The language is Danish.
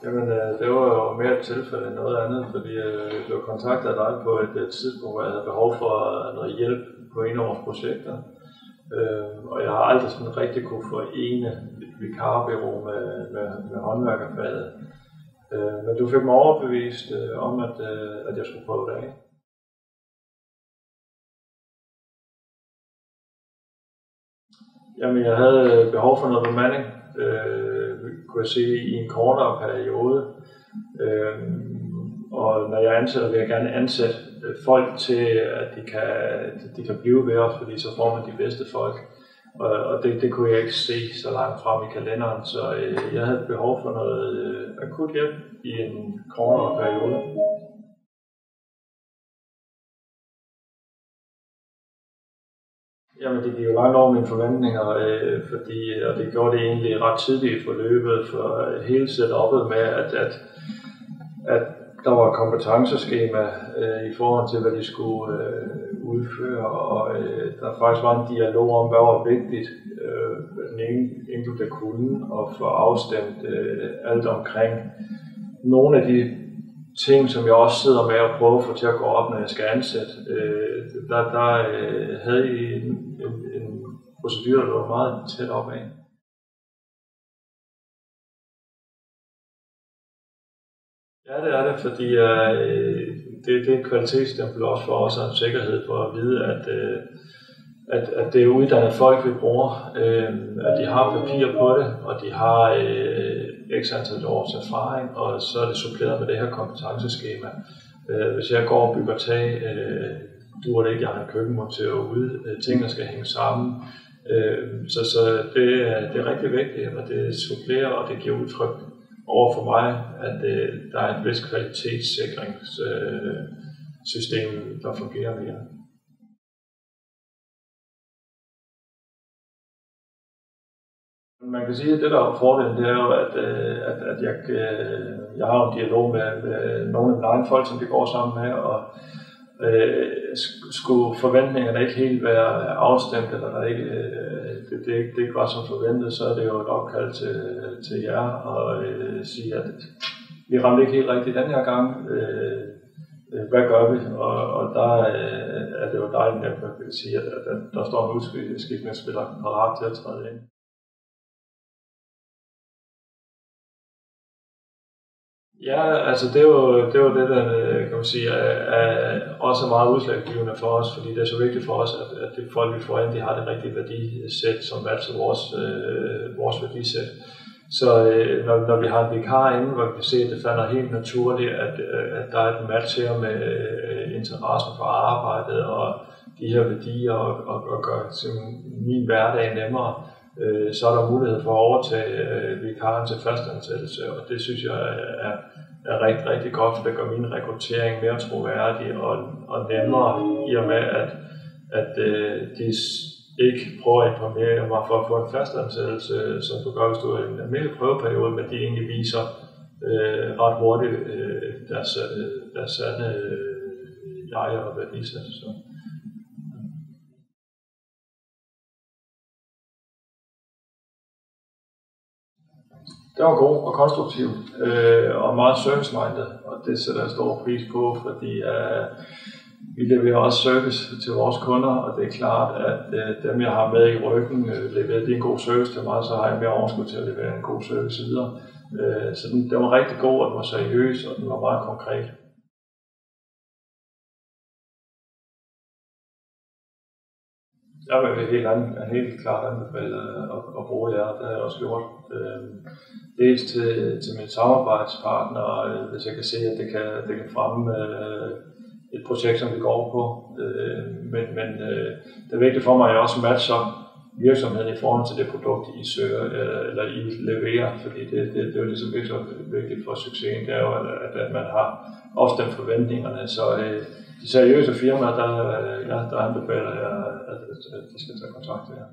Jamen, det var jo mere et tilfælde end noget andet, fordi jeg blev kontaktet af dig på et tidspunkt, hvor jeg havde behov for noget hjælp på en af vores projekter. Og jeg har aldrig sådan rigtig kunne forene et vikarbureau med håndværkerfaget. Men du fik mig overbevist om, at jeg skulle prøve det af. Jamen, jeg havde behov for noget bemanding, kunne jeg sige, i en kortere periode. Og når jeg ansætter, vil jeg gerne ansætte folk til, at de kan blive ved os, fordi så får man de bedste folk. Og det kunne jeg ikke se så langt frem i kalenderen, så jeg havde behov for noget akut hjælp i en kortere periode. Jamen, det gik jo langt over mine forventninger, og det gjorde det egentlig ret tidligt i forløbet, for hele setup'et med, at der var et kompetenceskema i forhold til, hvad de skulle udføre, og der faktisk var en dialog om, hvad var vigtigt, den enkelte kunne, og få afstemt alt omkring nogle af de ting, som jeg også sidder med og prøver at få til at gå op, når jeg skal ansætte. Der havde I en procedure, der var meget tæt op af. Ja, det er det, fordi det er et kvalitetsstempel også for os, og en sikkerhed for at vide, at det er uddannede folk, vi bruger, at de har papir på det, og de har x antal års erfaring, og så er det suppleret med det her kompetenceskema. Hvis jeg går og bygger tag, duer det ikke, jeg har en køkkenmontør ude, tingene skal hænge sammen. Så det er rigtig vigtigt, at det supplerer, og det giver udtryk over for mig, at der er et vist kvalitetssikringssystem, der fungerer mere. Man kan sige, at det der er fordelen, det er jo, at jeg har en dialog med nogle af mine egne folk, som vi går sammen med, og skulle forventningerne ikke helt være afstemt, eller der ikke, det ikke var som forventet, så er det jo et opkald til jer og sige, at vi ramte ikke helt rigtigt den her gang. Hvad gør vi? Og der er det jo dejligt, at man kan sige, at der står en udskiftningsspiller parat til at træde ind. Ja, altså det er jo det, der kan man sige, er også meget udslagsgivende for os, fordi det er så vigtigt for os, at de folk, vi får ind, de har det rigtige værdisæt, som matcher vores værdisæt. Så når vi har en vikar inde, hvor vi kan se, at det falder helt naturligt, at der er et match her med interessen for arbejdet og de her værdier og gøre min hverdag nemmere, så er der mulighed for at overtage vikaren til fastansættelse, og det synes jeg er rigtig, rigtig godt, for det gør min rekruttering mere troværdig og nemmere, i og med, at de ikke prøver at informere mig for at få en fastansættelse, som du gør, hvis du er i en almindelig prøveperiode, men de egentlig viser ret hurtigt deres sande jeg og værdisæt. Det var god og konstruktiv og meget service-minded, og det sætter jeg stor pris på, fordi vi leverer også service til vores kunder, og det er klart, at dem jeg har med i ryggen, leverer de en god service til mig, så har jeg mere overskud til at levere en god service videre. Så den var rigtig god, og den var seriøs, og den var meget konkret. Jeg vil helt klart anbefale at bruge jer, det har jeg også gjort. Dels til mine samarbejdspartnere, hvis jeg kan se, at det kan fremme et projekt, som vi går på. Men det er vigtigt for mig, at jeg også matcher virksomheden i forhold til det produkt, I søger eller I leverer, fordi det er jo ligesom vigtigt for succesen, det er jo, at man har afstemt forventningerne. Så de seriøse firmaer, der anbefaler jeg, at de skal tage kontakt til jer.